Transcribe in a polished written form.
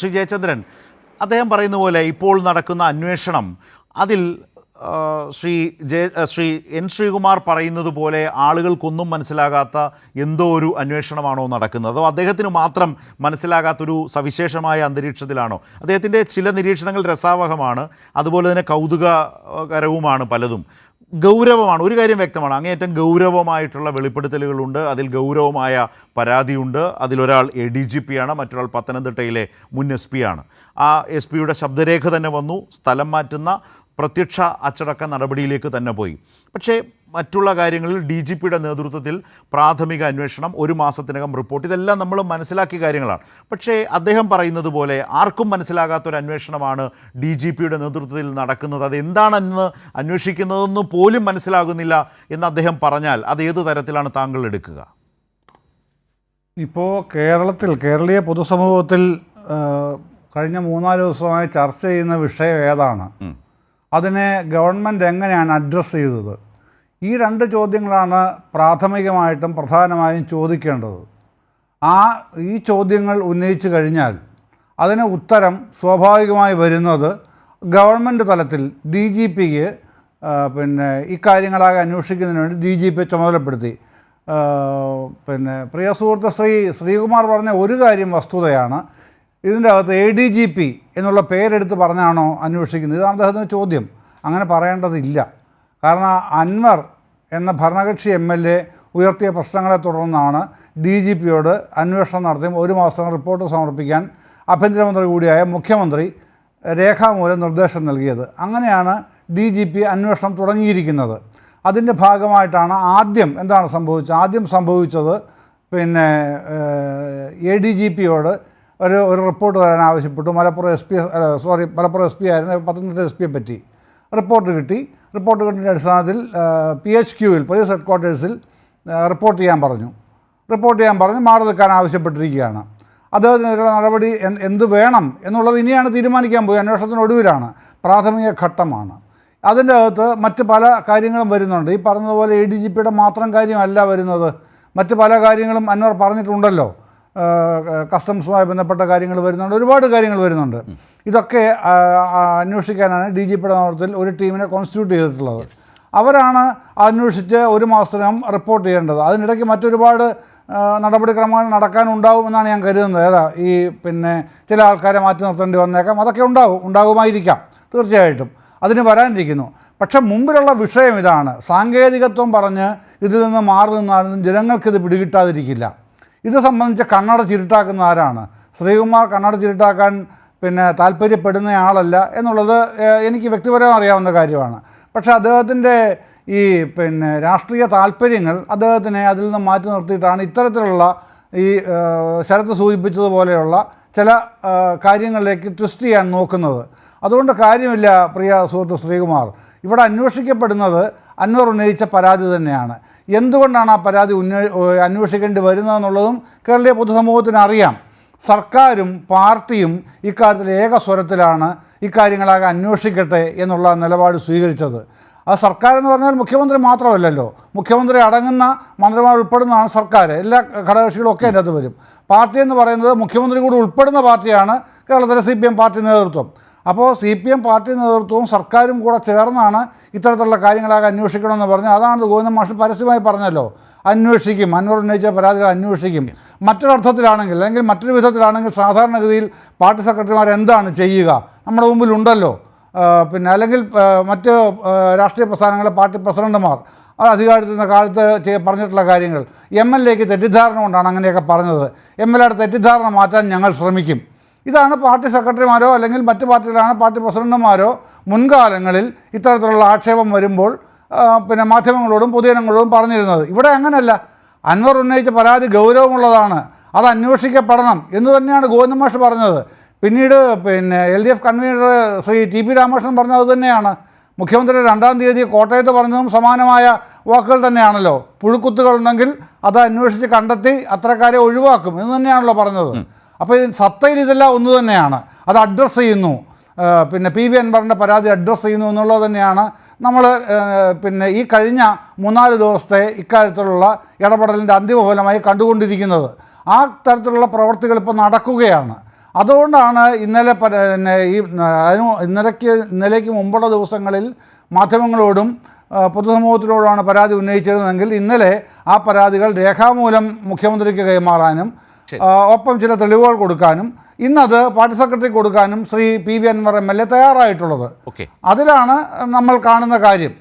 ശ്രീ ജയചന്ദ്രൻ, അദ്ദേഹം പറയുന്ന പോലെ ഇപ്പോൾ നടക്കുന്ന അന്വേഷണം അതിൽ ശ്രീ എൻ ശ്രീകുമാർ പറയുന്നത് പോലെ ആളുകൾക്കൊന്നും മനസ്സിലാകാത്ത എന്തോ ഒരു അന്വേഷണമാണോ നടക്കുന്നത്, അതോ അദ്ദേഹത്തിന് മാത്രം മനസ്സിലാകാത്തൊരു സവിശേഷമായ അന്തരീക്ഷത്തിലാണോ? അദ്ദേഹത്തിൻ്റെ ചില നിരീക്ഷണങ്ങൾ രസാവഹമാണ്, അതുപോലെ തന്നെ കൗതുകകരവുമാണ്, പലതും ഗൗരവമാണ്. ഒരു കാര്യം വ്യക്തമാണ്, അങ്ങേയറ്റം ഗൗരവമായിട്ടുള്ള വെളിപ്പെടുത്തലുകളുണ്ട്, അതിൽ ഗൗരവമായ പരാതിയുണ്ട്. അതിലൊരാൾ ADGP ആണ്, മറ്റൊരാൾ പത്തനംതിട്ടയിലെ മുൻ SP ആണ്. ആ SP യുടെ ശബ്ദരേഖ തന്നെ വന്നു, സ്ഥലം മാറ്റുന്ന പ്രത്യക്ഷ അച്ചടക്ക നടപടിയിലേക്ക് തന്നെ പോയി. പക്ഷേ മറ്റുള്ള കാര്യങ്ങളിൽ DGPയുടെ നേതൃത്വത്തിൽ പ്രാഥമിക അന്വേഷണം, 1 മാസത്തിനകം റിപ്പോർട്ട്, ഇതെല്ലാം നമ്മൾ മനസ്സിലാക്കിയ കാര്യങ്ങളാണ്. പക്ഷേ അദ്ദേഹം പറയുന്നത് പോലെ ആർക്കും മനസ്സിലാകാത്തൊരു അന്വേഷണമാണ് DGPയുടെ നേതൃത്വത്തിൽ നടക്കുന്നത്. അതെന്താണെന്ന് അന്വേഷിക്കുന്നതെന്ന് പോലും മനസ്സിലാകുന്നില്ല എന്ന് അദ്ദേഹം പറഞ്ഞാൽ അത് ഏത് തരത്തിലാണ് താങ്കൾ എടുക്കുക? ഇപ്പോൾ കേരളീയ പൊതുസമൂഹത്തിൽ കഴിഞ്ഞ 3-4 ദിവസമായി ചർച്ച ചെയ്യുന്ന വിഷയം ഏതാണ്, അതിനെ ഗവൺമെൻറ് എങ്ങനെയാണ് അഡ്രസ്സ് ചെയ്തത്, ഈ 2 ചോദ്യങ്ങളാണ് പ്രാഥമികമായിട്ടും പ്രധാനമായും ചോദിക്കേണ്ടത്. ഈ ചോദ്യങ്ങൾ ഉന്നയിച്ചു കഴിഞ്ഞാൽ അതിന് ഉത്തരം സ്വാഭാവികമായി വരുന്നത് ഗവൺമെൻറ് തലത്തിൽ DGPക്ക് ഇക്കാര്യങ്ങളാകെ അന്വേഷിക്കുന്നതിന് വേണ്ടി DGPയെ ചുമതലപ്പെടുത്തി. പ്രിയ സുഹൃത്ത് ശ്രീകുമാർ പറഞ്ഞ ഒരു കാര്യം വസ്തുതയാണ്, ഇതിൻ്റെ അകത്ത് ADGP എന്നുള്ള പേരെടുത്ത് പറഞ്ഞാണോ അന്വേഷിക്കുന്നത്, ഇതാണ് അദ്ദേഹത്തിൻ്റെ ചോദ്യം. അങ്ങനെ പറയേണ്ടതില്ല. കാരണം അൻവർ എന്ന ഭരണകക്ഷി MLA ഉയർത്തിയ പ്രശ്നങ്ങളെ തുടർന്നാണ് DGPയോട് അന്വേഷണം നടത്തി 1 മാസം റിപ്പോർട്ട് സമർപ്പിക്കാൻ ആഭ്യന്തരമന്ത്രി കൂടിയായ മുഖ്യമന്ത്രി രേഖാമൂലം നിർദ്ദേശം നൽകിയത്. അങ്ങനെയാണ് DGP അന്വേഷണം തുടങ്ങിയിരിക്കുന്നത്. അതിൻ്റെ ഭാഗമായിട്ടാണ് ആദ്യം സംഭവിച്ചത് ADGPയോട് ഒരു റിപ്പോർട്ട് തരാൻ ആവശ്യപ്പെട്ടു. മലപ്പുറം SP ആയിരുന്നു, പത്തനംതിട്ട SP പറ്റി റിപ്പോർട്ട് കിട്ടിയതിൻ്റെ അടിസ്ഥാനത്തിൽ PHQവിൽ പോലീസ് ഹെഡ്ക്വാർട്ടേഴ്സിൽ റിപ്പോർട്ട് ചെയ്യാൻ പറഞ്ഞു മാറി നിൽക്കാൻ ആവശ്യപ്പെട്ടിരിക്കുകയാണ്. അദ്ദേഹത്തിനെതിരെ നടപടി എന്ത് വേണം എന്നുള്ളത് ഇനിയാണ് തീരുമാനിക്കാൻ പോയി. അന്വേഷണത്തിനൊടുവിലാണ്, പ്രാഥമിക ഘട്ടമാണ്. അതിൻ്റെ അകത്ത് മറ്റ് പല കാര്യങ്ങളും വരുന്നുണ്ട്. ഈ പറഞ്ഞതുപോലെ ADGPയുടെ മാത്രം കാര്യമല്ല വരുന്നത്, മറ്റ് പല കാര്യങ്ങളും അൻവർ പറഞ്ഞിട്ടുണ്ടല്ലോ. കസ്റ്റംസുമായി ബന്ധപ്പെട്ട കാര്യങ്ങൾ വരുന്നുണ്ട്, ഒരുപാട് കാര്യങ്ങൾ വരുന്നുണ്ട്. ഇതൊക്കെ അന്വേഷിക്കാനാണ് DGPയുടെ നേതൃത്വത്തിൽ ഒരു ടീമിനെ കോൺസ്റ്റിറ്റ്യൂട്ട് ചെയ്തിട്ടുള്ളത്. അവരാണ് അന്വേഷിച്ച് 1 മാസത്തിനകം റിപ്പോർട്ട് ചെയ്യേണ്ടത്. അതിനിടയ്ക്ക് മറ്റൊരുപാട് നടപടിക്രമങ്ങൾ നടക്കാനുണ്ടാവുമെന്നാണ് ഞാൻ കരുതുന്നത്. ചില ആൾക്കാരെ മാറ്റി നിർത്തേണ്ടി വന്നേക്കാം, അതൊക്കെ ഉണ്ടാകുമായിരിക്കാം, തീർച്ചയായിട്ടും അതിന് വരാനിരിക്കുന്നു. പക്ഷെ മുമ്പിലുള്ള വിഷയം ഇതാണ്, സാങ്കേതികത്വം പറഞ്ഞ് ഇതിൽ നിന്ന് മാറി നിന്നാലും ജനങ്ങൾക്കിത് പിടികിട്ടാതിരിക്കില്ല. ഇത് സംബന്ധിച്ച് കണ്ണട ചിരുട്ടാക്കുന്ന ആരാണ്? ശ്രീകുമാർ കണ്ണട ചിരുട്ടാക്കാൻ താല്പര്യപ്പെടുന്ന ആളല്ല എന്നുള്ളത് എനിക്ക് വ്യക്തിപരമായി അറിയാവുന്ന കാര്യമാണ്. പക്ഷേ അദ്ദേഹത്തിൻ്റെ ഈ രാഷ്ട്രീയ താല്പര്യങ്ങൾ അദ്ദേഹത്തിനെ അതിൽ നിന്ന് മാറ്റി നിർത്തിയിട്ടാണ് ഇത്തരത്തിലുള്ള ഈ ശരത്ത് സൂചിപ്പിച്ചതുപോലെയുള്ള ചില കാര്യങ്ങളിലേക്ക് ട്വിസ്റ്റ് ചെയ്യാൻ നോക്കുന്നത്. അതുകൊണ്ട് കാര്യമില്ല പ്രിയ സുഹൃത്ത് ശ്രീകുമാർ, ഇവിടെ അന്വേഷിക്കപ്പെടുന്നത് അൻവർ ഉന്നയിച്ച പരാതി തന്നെയാണ്. എന്തുകൊണ്ടാണ് ആ പരാതി അന്വേഷിക്കേണ്ടി വരുന്നതെന്നുള്ളതും കേരളീയ പൊതുസമൂഹത്തിന് അറിയാം. സർക്കാരും പാർട്ടിയും ഇക്കാര്യത്തിൽ ഏകസ്വരത്തിലാണ് ഇക്കാര്യങ്ങളാകെ അന്വേഷിക്കട്ടെ എന്നുള്ള നിലപാട് സ്വീകരിച്ചത്. ആ സർക്കാർ എന്ന് പറഞ്ഞാൽ മുഖ്യമന്ത്രി മാത്രമല്ലല്ലോ, മുഖ്യമന്ത്രി അടങ്ങുന്ന മന്ത്രിമാർ ഉൾപ്പെടുന്നതാണ് സർക്കാർ, എല്ലാ ഘടകകക്ഷികളും ഒക്കെ അതിൻ്റെ അകത്ത് വരും. പാർട്ടി എന്ന് പറയുന്നത് മുഖ്യമന്ത്രി കൂടി ഉൾപ്പെടുന്ന പാർട്ടിയാണ് കേരളത്തിലെ CPM പാർട്ടി നേതൃത്വം. അപ്പോൾ CPM പാർട്ടി നേതൃത്വവും സർക്കാരും കൂടെ ചേർന്നാണ് ഇത്തരത്തിലുള്ള കാര്യങ്ങളാകെ അന്വേഷിക്കണമെന്ന് പറഞ്ഞ്, അതാണ് ഗോവിന്ദൻ മാഷ് പരസ്യമായി പറഞ്ഞല്ലോ, അന്വേഷിക്കും, അൻവർ ഉന്നയിച്ച പരാതികൾ അന്വേഷിക്കും. മറ്റൊരർത്ഥത്തിലാണെങ്കിൽ അല്ലെങ്കിൽ മറ്റൊരു വിധത്തിലാണെങ്കിൽ സാധാരണഗതിയിൽ പാർട്ടി സെക്രട്ടറിമാർ എന്താണ് ചെയ്യുക, നമ്മുടെ മുമ്പിലുണ്ടല്ലോ. അല്ലെങ്കിൽ മറ്റ് രാഷ്ട്രീയ പ്രസ്ഥാനങ്ങളെ പാർട്ടി പ്രസിഡന്റുമാർ അധികാരത്തിൻ്റെ കാലത്ത് പറഞ്ഞിട്ടുള്ള കാര്യങ്ങൾ, MLAക്ക് തെറ്റിദ്ധാരണ കൊണ്ടാണ് അങ്ങനെയൊക്കെ പറഞ്ഞത്, MLAയുടെ തെറ്റിദ്ധാരണ മാറ്റാൻ ഞങ്ങൾ ശ്രമിക്കും. ഇതാണ് പാർട്ടി സെക്രട്ടറിമാരോ അല്ലെങ്കിൽ മറ്റ് പാർട്ടികളാണ് പാർട്ടി പ്രസിഡന്റുമാരോ മുൻകാലങ്ങളിൽ ഇത്തരത്തിലുള്ള ആക്ഷേപം വരുമ്പോൾ മാധ്യമങ്ങളോടും പൊതുജനങ്ങളോടും പറഞ്ഞിരുന്നത്. ഇവിടെ അങ്ങനെയല്ല, അൻവർ ഉന്നയിച്ച പരാതി ഗൗരവമുള്ളതാണ്, അത് അന്വേഷിക്കപ്പെടണം എന്ന് തന്നെയാണ് ഗോവിന്ദൻ മാഷ് പറഞ്ഞത്. പിന്നീട് LDF convener Shri TP Ramakrishnan പറഞ്ഞത് തന്നെയാണ്. മുഖ്യമന്ത്രി 2-ാം തീയതി കോട്ടയത്ത് പറഞ്ഞതും സമാനമായ വാക്കുകൾ തന്നെയാണല്ലോ. പുഴുക്കുത്തുകളുണ്ടെങ്കിൽ അത് അന്വേഷിച്ച് കണ്ടെത്തി അത്തരക്കാരെ ഒഴിവാക്കും എന്ന് തന്നെയാണല്ലോ പറഞ്ഞത്. അപ്പോൾ സത്തയിൽ ഇതെല്ലാം ഒന്ന് തന്നെയാണ്, അത് അഡ്രസ്സ് ചെയ്യുന്നു. PV അൻവറിൻ്റെ പരാതി അഡ്രസ്സ് ചെയ്യുന്നു എന്നുള്ളത് തന്നെയാണ് നമ്മൾ ഈ കഴിഞ്ഞ 3-4 ദിവസത്തെ ഇക്കാര്യത്തിലുള്ള ഇടപെടലിൻ്റെ അന്തിമഫലമായി കണ്ടുകൊണ്ടിരിക്കുന്നത്. ആ തരത്തിലുള്ള പ്രവർത്തികൾ ഇപ്പോൾ നടക്കുകയാണ്. അതുകൊണ്ടാണ് ഇന്നലെ പിന്നെ ഈ ഇന്നലേക്ക് മുമ്പുള്ള ദിവസങ്ങളിൽ മാധ്യമങ്ങളോടും പൊതുസമൂഹത്തിനോടാണ് പരാതി ഉന്നയിച്ചിരുന്നതെങ്കിൽ ഇന്നലെ ആ പരാതികൾ രേഖാമൂലം മുഖ്യമന്ത്രിക്ക് കൈമാറാനും ഒപ്പം ചില തെളിവുകൾ കൊടുക്കാനും ഇന്നത് പാർട്ടി സെക്രട്ടറി കൊടുക്കാനും Shri P V Anwar MLA തയ്യാറായിട്ടുള്ളത്. അതിലാണ് നമ്മൾ കാണുന്ന കാര്യം.